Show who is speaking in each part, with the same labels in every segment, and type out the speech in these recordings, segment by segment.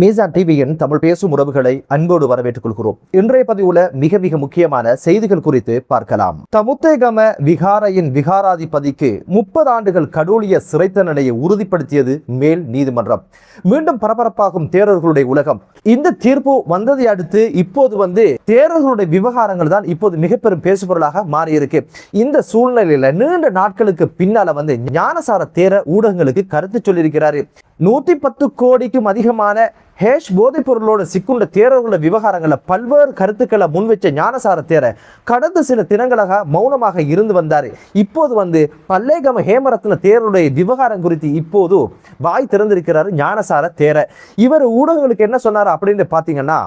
Speaker 1: மீசான் டிவியின் தமிழ் பேசும் உறவுகளை அன்போடு வரவேற்றுக் கொள்கிறோம். இன்றைய பதிவுல மிக முக்கியமான செய்திகள் குறித்து பார்க்கலாம். தமுத்தேகம விகாரையின் விகாராதிபதிக்கு 30 ஆண்டுகள் கடூழிய சிறை தண்டனையை உறுதிப்படுத்தியது மேல் நீதிமன்றம். மீண்டும் பரபரப்பாகும் தேரர்களுடைய உலகம். இந்த தீர்ப்பு வந்ததை அடுத்து இப்போது தேரர்களுடைய விவகாரங்கள் தான் இப்போது மிக பெரும் பேசுபொருளாக மாறியிருக்கு. இந்த சூழ்நிலையில நீண்ட நாட்களுக்கு பின்னால ஞானசார தேர ஊடகங்களுக்கு கருத்து சொல்லியிருக்கிறாரு. 110 கோடிக்கும் அதிகமான ஹேஷ் போதைப் பொருளோடு சிக்குண்ட தேரர்கள விவகாரங்களை பல்வேறு கருத்துக்களை முன்வச்ச ஞானசார தேர கடந்த சில தினங்களாக மௌனமாக இருந்து வந்தாரு. இப்போது பல்லேகம ஹேமரத்ன தேரருடைய விவகாரம் குறித்து இப்போது வாய் திறந்திருக்கிறாரு ஞானசார தேர. இவர் ஊடகங்களுக்கு என்ன சொன்னாரு அப்படின்னு பாத்தீங்கன்னா,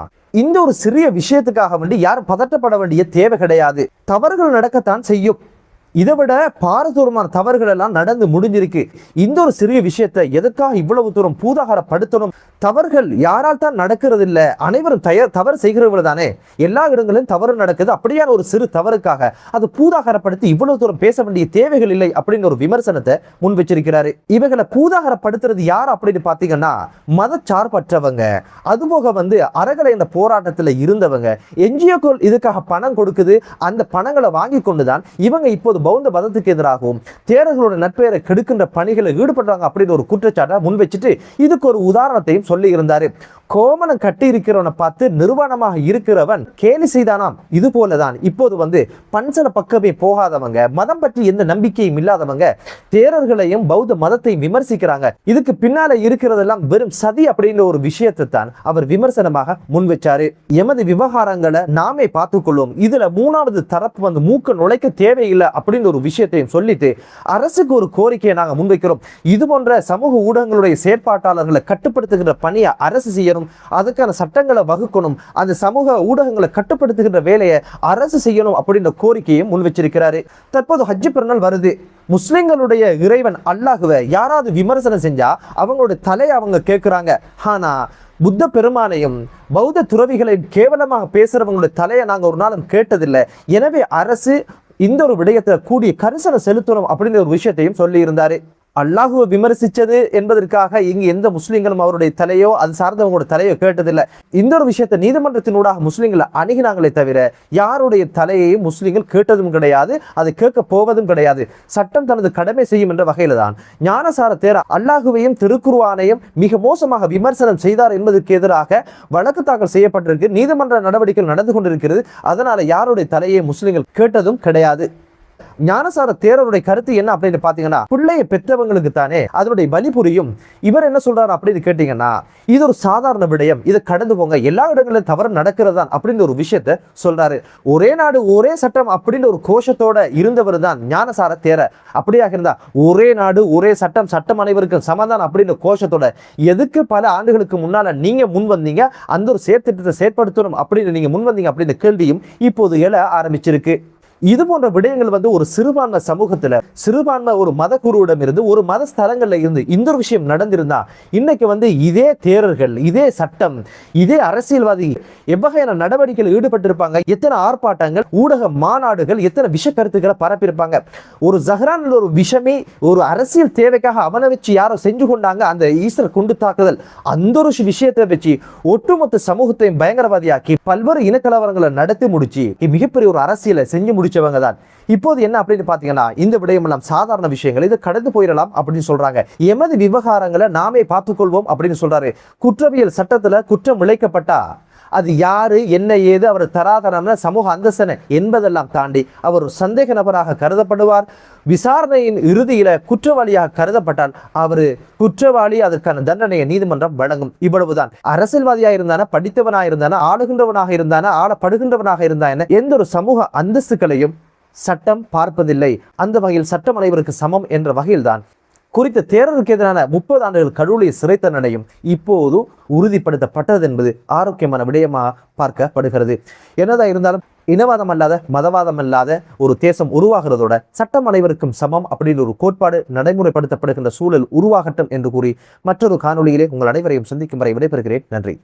Speaker 1: இந்த ஒரு சிறிய விஷயத்துக்காக யாரும் பதட்டப்பட வேண்டிய தேவை கிடையாது. தவறுகள் நடக்கத்தான் செய்யும். இதை விட பாரதூரமான தவறுகள் எல்லாம் நடந்து முடிஞ்சிருக்கு. இந்த ஒரு சிறிய விஷயத்தை எதற்காக இவ்வளவு தூரம் பூதாகரப்படுத்தணும்? தவறுகள் யாரால் தான் நடக்கிறது இல்லை, அனைவரும் தவறு செய்கிறவர்கள் தானே. எல்லா இடங்களிலும் தவறு நடக்குது. அப்படியான ஒரு சிறு தவறுக்காக அது பூதாகரப்படுத்தி இவ்வளவு தூரம் பேச வேண்டிய தேவைகள் இல்லை அப்படின்னு ஒரு விமர்சனத்தை முன் வச்சிருக்கிறாரு. இவைகளை பூதாகரப்படுத்துறது யார் அப்படின்னு பாத்தீங்கன்னா, மதச்சார்பற்றவங்க, அதுபோக அறகலை இந்த போராட்டத்தில் இருந்தவங்க, என்ஜிஓக்கள் இதுக்காக பணம் கொடுக்குது. அந்த பணங்களை வாங்கி கொண்டுதான் இவங்க இப்போது பௌத்த மதத்துக்கு எதிராகவும் தேரர்களோட நட்பெயரை கெடுக்கின்ற பணிகளை ஈடுபடுறாங்க அப்படின்னு ஒரு குற்றச்சாட்டை முன் வச்சுட்டு இதுக்கு ஒரு உதாரணத்தையும் சொல்லி இருந்தாரு. கோமணம் கட்டி இருக்கிறவனை பார்த்து நிர்வாணமாக இருக்கிறவன் கேலி செய்தானாம். இது போலதான் இப்போது பன்சல பக்கமே போகாதவங்க, மதம் பற்றி எந்த நம்பிக்கையும் இல்லாதவங்க தேரர்களையும் பௌத்த மதத்தையும் விமர்சிக்கிறாங்க. இதுக்கு பின்னால இருக்கிறதெல்லாம் வெறும் சதி அப்படின்ற ஒரு விஷயத்தை தான் அவர் விமர்சனமாக முன் வச்சாரு. எமது விவகாரங்களை நாமே பார்த்துக்கொள்ளும், இதுல மூணாவது தரப்பு மூக்க நுழைக்க தேவையில்லை அப்படின்னு ஒரு விஷயத்தையும் சொல்லிட்டு அரசுக்கு ஒரு கோரிக்கையை நாங்கள் முன்வைக்கிறோம். இது போன்ற சமூக ஊடகங்களுடைய செயற்பாட்டாளர்களை கட்டுப்படுத்துகின்ற பணியை அரசு செய்யணும். அதுக்கான சட்டங்களை வகுக்கணும். அந்த சமூக ஊடகங்களை கட்டுப்படுத்துகின்ற வேலையை அரசு செய்யணும் அப்படின்ற கோரிக்கையும் முன் வச்சிருக்கிறாரு. தற்போது ஹஜ் பெருநாள் வருது. முஸ்லிம்களுடைய இறைவன் அல்லாஹ்வை யாராவது விமர்சனம் செஞ்சா அவங்களுடைய தலையை அவங்க கேட்கிறாங்க. ஆனா புத்த பெருமானையும் பௌத்த துறவிகளை கேவலமாக பேசுறவங்களுடைய தலையை நாங்க ஒரு நாளும் கேட்டதில்லை. எனவே அரசு இந்த ஒரு விடயத்தை கூடிய கரிசனை செலுத்தணும் அப்படின்ற ஒரு விஷயத்தையும் சொல்லி இருந்தாரு. அல்லாஹுவை விமர்சிச்சது என்பதற்காக இங்கு எந்த முஸ்லிம்களும் அவருடைய தலையோ அது சார்ந்தவங்களோட தலையோ கேட்டதில்லை. இந்த ஒரு விஷயத்தை நீதிமன்றத்தினூடாக முஸ்லிம்களை அணுகினாங்களே தவிர யாருடைய தலையையும் முஸ்லிம்கள் கேட்டதும் கிடையாது, அதை கேட்க போவதும் கிடையாது. சட்டம் தனது கடமை செய்யும் என்ற வகையில தான் ஞானசார தேர அல்லாஹுவையும் திருக்குர்ஆனையும் மிக மோசமாக விமர்சனம் செய்தார் என்பதற்கு எதிராக வழக்கு தாக்கல் செய்யப்பட்டிருக்கு. நீதிமன்ற நடவடிக்கைகள் நடந்து கொண்டிருக்கிறது. அதனால யாருடைய தலையை முஸ்லிம்கள் கேட்டதும் கிடையாது. ஞானசார தேரருடைய கருத்து என்ன அப்படின்னு பாத்தீங்கன்னா, பிள்ளைய பெற்றவங்களுக்கு தானே அதனுடைய வலி புரியும். இவர் என்ன சொல்றாரு அப்படின்னு கேட்டீங்கன்னா, இது ஒரு சாதாரண விடயம், இதை கடந்து போங்க, எல்லா இடங்களிலும் தவறு நடக்கிறதா அப்படின்னு ஒரு விஷயத்த சொல்றாரு. ஒரே நாடு ஒரே சட்டம் அப்படின்னு ஒரு கோஷத்தோட இருந்தவர் தான் ஞானசார தேர. அப்படியாக இருந்தா ஒரே நாடு ஒரே சட்டம், சட்டம் அனைவருக்கும் சமாதானம் அப்படின்னு கோஷத்தோட எதுக்கு பல ஆண்டுகளுக்கு முன்னால நீங்க முன் வந்தீங்க, அந்த ஒரு செயற்திட்டத்தை செயற்படுத்தணும் அப்படின்னு நீங்க முன் வந்தீங்க அப்படின்ற கேள்வியும் இப்போது எழ ஆரம்பிச்சிருக்கு. இது போன்ற விடயங்கள் ஒரு சிறுபான்மை சமூகத்துல சிறுபான்மை ஒரு மத குருவிடம் இருந்து ஒரு மத ஸ்தலங்கள்ல இருந்து இந்த ஒரு விஷயம் நடந்திருந்தா இன்னைக்கு இதே தேரர்கள், இதே சட்டம், இதே அரசியல்வாதி எவ்வகையான நடவடிக்கையில் ஈடுபட்டிருப்பாங்க, எத்தனை ஆர்ப்பாட்டங்கள், ஊடக மாநாடுகள், எத்தனை விஷ கருத்துக்களை பரப்பியிருப்பாங்க. ஒரு ஜஹ்ரான் ஒரு விஷமே ஒரு அரசியல் தேவைக்காக அவனை வச்சு யாரோ செஞ்சு கொண்டாங்க, அந்த ஈஸ்டர் குண்டு தாக்குதல், அந்த ஒரு விஷயத்தை வச்சு ஒட்டுமொத்த சமூகத்தையும் பயங்கரவாதியாக்கி பல்வேறு இனக்கலவரங்களை நடத்தி முடிச்சு மிகப்பெரிய ஒரு அரசியலை செஞ்சு முடிச்சவங்க தான். இப்போது என்ன அப்படின்னு பாத்தீங்கன்னா, இந்த விடயம் எல்லாம் சாதாரண விஷயங்கள், இது கடந்து போயிடலாம் அப்படின்னு சொல்றாங்க. எமது விவகாரங்களை நாமே பார்த்துக்கொள்வோம் அப்படின்னு சொல்றாரு. குற்றவியல் சட்டத்துல குற்றம் இழைக்கப்பட்டா அது யாரு என்ன ஏது அவர் தராதரன சமூக அந்தஸ்தன என்பதெல்லாம் தாண்டி அவர் ஒரு சந்தேக நபராக கருதப்படுவார். விசாரணையின் இறுதியில குற்றவாளியாக கருதப்பட்டால் அவரு குற்றவாளி, அதற்கான தண்டனையை நீதிமன்றம் வழங்கும். இவ்வளவுதான். அரசியல்வாதியாக இருந்தான, படித்தவனாக இருந்தான, ஆளுகின்றவனாக இருந்தான, ஆளப்படுகின்றவனாக இருந்தான, எந்த ஒரு சமூக அந்தஸ்துகளையும் சட்டம் பார்ப்பதில்லை. அந்த வகையில் சட்டம் அனைவருக்கு சமம் என்ற வகையில்தான் குறித்த தேரருக்கு எதிரான 30 ஆண்டுகள் கடூழிய சிறை தண்டனையும் இப்போது உறுதிப்படுத்தப்பட்டது என்பது ஆரோக்கியமான விடயமாக பார்க்கப்படுகிறது. என்னதான் இருந்தாலும் இனவாதம் அல்லாத, மதவாதம் அல்லாத ஒரு தேசம் உருவாகிறதோட சட்டம் அனைவருக்கும் சமம் அப்படின்னு ஒரு கோட்பாடு நடைமுறைப்படுத்தப்படுகின்ற சூழல் உருவாகட்டும் என்று கூறி மற்றொரு காணொளியிலே உங்கள் அனைவரையும் சந்திக்கும் வரை விடைபெறுகிறேன். நன்றி.